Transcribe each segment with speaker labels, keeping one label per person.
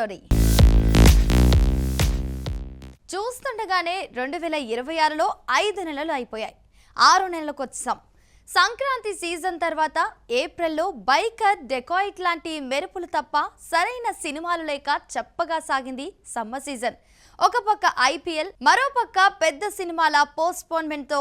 Speaker 1: Story. చూస్తుండగానే 2026లో 5 నెలలు అయిపోయాయి. 6 నెలలకు వచ్చాం. సంక్రాంతి సీజన్ తర్వాత ఏప్రిల్లో బైకర్, డెకాయిట్ లాంటి మెరుపులు తప్ప సరైన సినిమాలు లేక చెప్పగా సాగింది సమ్మర్ సీజన్. ఒక పక్క ఐపీఎల్, మరో పక్క పెద్ద సినిమాల పోస్ట్పోన్మెంట్తో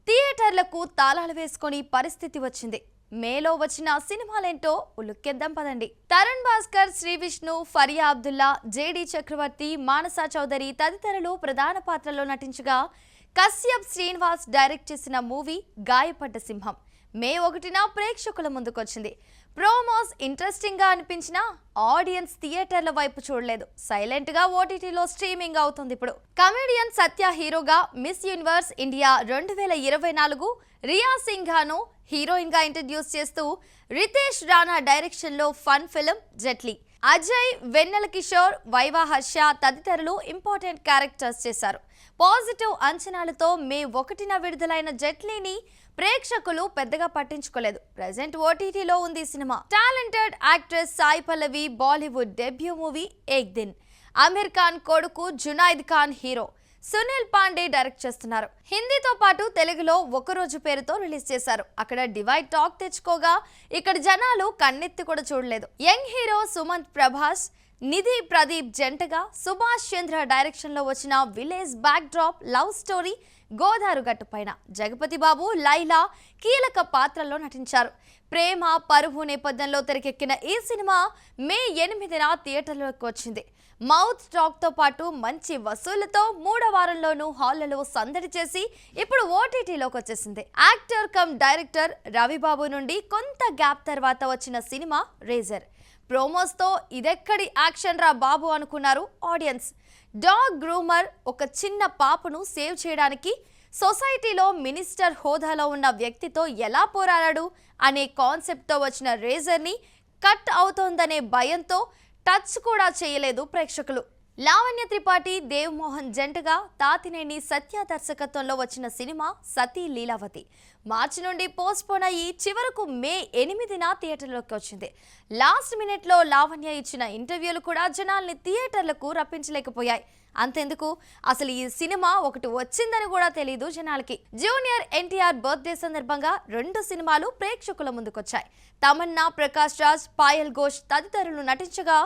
Speaker 1: థియేటర్లకు తాళాలు వేసుకొని పరిస్థితి వచ్చింది. మేలో వచ్చిన సినిమాలేంటో ఉలుక్కేద్దాం పదండి. తరుణ్ భాస్కర్, శ్రీ విష్ణు, ఫరియా అబ్దుల్లా, జేడి చక్రవర్తి, మానస చౌదరి తదితరులు ప్రధాన పాత్రలో నటించగా కశ్యప్ శ్రీనివాస్ డైరెక్ట్ చేసిన మూవీ గాయపడ్డ సింహం మే 1న ప్రేక్షకుల ముందుకొచ్చింది. ప్రోమోస్ ఇంట్రెస్టింగ్ గా అనిపించినా ఆడియన్స్ థియేటర్ల వైపు చూడలేదు. సైలెంట్ గా ఓటీటీలో స్ట్రీమింగ్ అవుతుంది. ఇప్పుడు కమెడియన్ సత్య హీరోగా మిస్ యూనివర్స్ ఇండియా 2024 రియా సింఘాను హీరోయిన్ గా ఇంట్రడ్యూస్ చేస్తూ రితేష్ రాణా డైరెక్షన్ లో ఫన్ ఫిల్మ్ జెట్లీ. అజయ్, వెన్నెల కిషోర్, వైవా హర్ష తదితరులు ఇంపార్టెంట్ క్యారెక్టర్స్ చేశారు. పాజిటివ్ అంచనాలతో మే 1న విడుదలైన జెట్లీని ప్రేక్షకులు పెద్దగా పట్టించుకోలేదు. ప్రెజెంట్ ఓటీటీలో ఉంది cinema. Talented actress Sai Pallavi Bollywood debut movie ఏక్ దిన్. అమీర్ ఖాన్ కొడుకు జునైద్ ఖాన్ హీరో. సునీల్ పాండే డైరెక్ట్ చేస్తున్నారు. హిందీతో పాటు తెలుగులో ఒకరోజు పేరుతో రిలీజ్ చేశారు. అక్కడ డివైడ్ టాక్ తెచ్చుకోగా ఇక్కడ జనాలు కన్నెత్తి కూడా చూడలేదు. యంగ్ హీరో సుమంత్ ప్రభాస్, నిధి ప్రదీప్ జంటగా సుభాష్ చంద్ర డైరెక్షన్ లో వచ్చిన village backdrop love story Godaru Gattu Paina. Jagapathi బాబు, లైలా కీలక పాత్రల్లో నటించారు. ప్రేమ, పరువు నేపథ్యంలో తెరకెక్కిన ఈ సినిమా మే 8న థియేటర్లోకి వచ్చింది. మౌత్ టాక్ తో పాటు మంచి వసూళ్లతో 3వ వారంలోనూ హాళ్లలో సందడి చేసి ఇప్పుడు ఓటీటీలోకి వచ్చేసింది. యాక్టర్ కమ్ డైరెక్టర్ రవిబాబు నుండి కొంత గ్యాప్ తర్వాత వచ్చిన సినిమా రేజర్. ప్రోమోస్తో ఇదెక్కడి యాక్షన్ రా బాబు అనుకున్నారు ఆడియన్స్. డాగ్ గ్రూమర్ ఒక చిన్న పాపను సేవ్ చేయడానికి సొసైటీలో మినిస్టర్ హోదాలో ఉన్న వ్యక్తితో ఎలా పోరాడాడు అనే కాన్సెప్ట్తో వచ్చిన రేజర్ని కట్ అవుతోందనే భయంతో టచ్ కూడా చేయలేదు ప్రేక్షకులు. లావణ్య త్రిపాఠి, దేవ్ మోహన్ జంటగా తాతినేని సత్య దర్శకత్వంలో వచ్చిన సినిమా సతీ లీలావతి. మార్చి నుండి పోస్ట్పోన్ అయ్యి చివరకు మే 8న థియేటర్లోకి వచ్చింది. లాస్ట్ మినిట్లో లావణ్య ఇచ్చిన ఇంటర్వ్యూలు కూడా జనాల్ని థియేటర్లకు రప్పించలేకపోయాయి. అంతెందుకు, అసలు ఈ సినిమా ఒకటి వచ్చిందని కూడా తెలియదు జనాలకి. జూనియర్ ఎన్టీఆర్ బర్త్డే సందర్భంగా 2 సినిమాలు ప్రేక్షకుల ముందుకొచ్చాయి. తమన్నా, ప్రకాష్ రాజ్, పాయల్ ఘోష్ తదితరులు నటించగా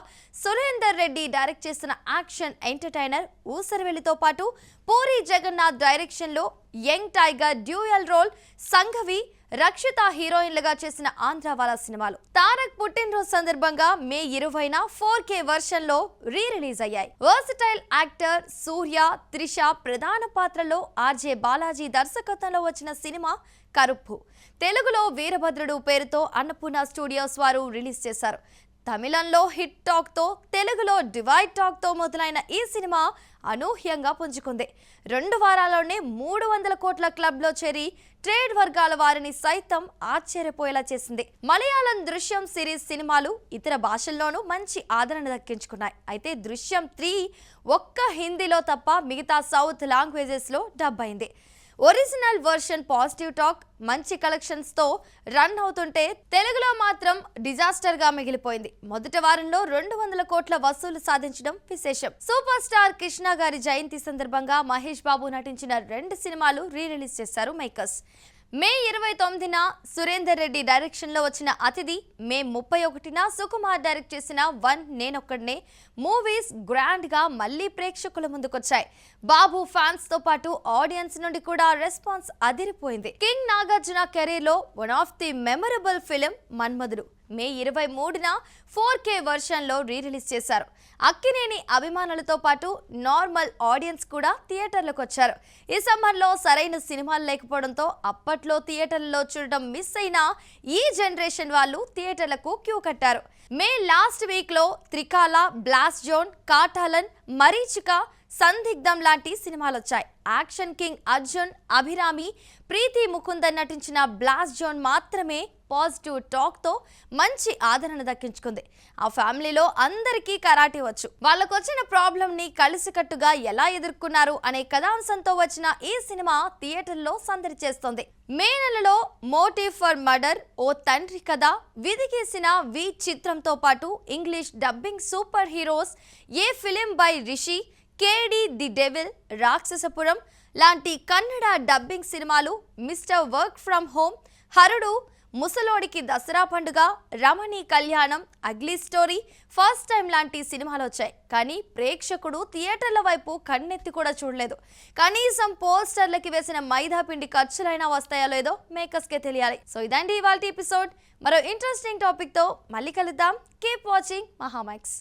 Speaker 1: సురేందర్ రెడ్డి డైరెక్ట్ చేసిన యాక్షన్ ఎంటర్టైనర్ ఊసరవెల్లితో పాటు పూరి జగన్నాథ్ డైరెక్షన్ లో young tiger dual role Sanghavi, Rakshitha హీరోయిన్లుగా చేసిన ఆంధ్రవాలా సినిమాలు. తారక్ పుట్టినరోజు సందర్భంగా మే 20న 4K వర్షన్ లో రిలీజ్ అయ్యాయి. వర్సటైల్ యాక్టర్ సూర్య, త్రిష ప్రధాన పాత్రలో ఆర్జే బాలాజీ దర్శకత్వంలో వచ్చిన సినిమా కరుప్పు. తెలుగులో వీరభద్రుడు పేరుతో అన్నపూర్ణ స్టూడియోస్ వారు రిలీజ్ చేశారు. తమిళంలో హిట్ టాక్ తో, తెలుగులో డివైడ్ టాక్ తో మొదలైన ఈ సినిమా అనూహ్యంగా పుంజుకుంది. 2 వారాల్లోనే 300 కోట్ల క్లబ్ లో చేరి ట్రేడ్ వర్గాల వారిని సైతం ఆశ్చర్యపోయేలా చేసింది. మలయాళం దృశ్యం సిరీస్ సినిమాలు ఇతర భాషల్లోనూ మంచి ఆదరణ దక్కించుకున్నాయి. అయితే దృశ్యం 3 ఒక్క హిందీలో తప్ప మిగతా సౌత్ లాంగ్వేజెస్ లో డబ్ అయింది. ఒరిజినల్ వర్షన్ పాజిటివ్ టాక్, మంచి కలెక్షన్స్ తో రన్ అవుతుంటే తెలుగులో మాత్రం డిజాస్టర్ గా మిగిలిపోయింది. మొదటి వారంలో 200 కోట్ల వసూలు సాధించడం విశేషం. సూపర్ స్టార్ కృష్ణ గారి జయంతి సందర్భంగా మహేష్ బాబు నటించిన 2 సినిమాలు రిలీజ్ చేశారు మేకర్స్. మే 29న సురేందర్ రెడ్డి డైరెక్షన్ లో వచ్చిన అతిథి, మే 31న సుకుమార్ డైరెక్ట్ చేసిన 1 నేనొక్కడనే మూవీస్ గ్రాండ్ గా మళ్లీ ప్రేక్షకుల ముందుకొచ్చాయి. బాబు ఫ్యాన్స్ తో పాటు ఆడియన్స్ నుండి కూడా రెస్పాన్స్ అదిరిపోయింది. కింగ్ నాగార్జున కెరీర్ లో one of the memorable film Manmadhudu May 23న 4K వర్షన్ లో రిలీజ్ చేశారు. అక్కినేని అభిమానులతో పాటు నార్మల్ ఆడియన్స్ కూడా థియేటర్లకు వచ్చారు. ఈ సమ్మర్లో సరైన సినిమాలు లేకపోవడంతో అప్పట్లో థియేటర్లలో చూడడం మిస్ అయిన ఈ జనరేషన్ వాళ్ళు థియేటర్లకు క్యూ కట్టారు. మే లాస్ట్ వీక్ లో త్రికాల, బ్లాస్ట్ జోన్, కాటాలన్, మరీచిక, సందిగ్ధం లాంటి సినిమాలు వచ్చాయి. యాక్షన్ కింగ్ అర్జున్, అభిరామి, ప్రీతి ముకుందన్ నటించిన బ్లాస్ట్ జోన్ మాత్రమే పాజిటివ్ టాక్తో మంచి ఆదరణ దక్కించుకుంది. ఆ ఫ్యామిలీలో అందరికీ కరాటే వచ్చు. వాళ్ళకొచ్చిన ప్రాబ్లంని కలిసికట్టుగా ఎలా ఎదుర్కొన్నారు అనే కథాంశంతో వచ్చిన ఈ సినిమా థియేటర్లో సందడి చేస్తోంది. మే నెలలో మోటివ్ ఫర్ మర్డర్, ఓ తండ్రి కథ, విధిగేసిన వి చిత్రంతో పాటు English dubbing super heroes, a film by Rishi, KD the devil, Rakshasapuram లాంటి కన్నడ డబ్బింగ్ సినిమాలు, mister work from home, Harudu, Musalodiki Dasara Panduga, Ramani కళ్యాణం, అగ్లీ స్టోరీ, ఫస్ట్ టైం లాంటి సినిమాలు వచ్చాయి. కానీ ప్రేక్షకుడు థియేటర్ల వైపు కన్నెత్తి కూడా చూడలేదు. కనీసం పోస్టర్లకి వేసిన మైదా పిండి ఖర్చులైనా వస్తాయో లేదో మేకర్స్కే తెలియాలి. సో ఇదండి ఇవాల్టి ఎపిసోడ్. మరో ఇంట్రెస్టింగ్ టాపిక్తో మళ్ళీ కలుద్దాం. Keep watching మహామైక్స్.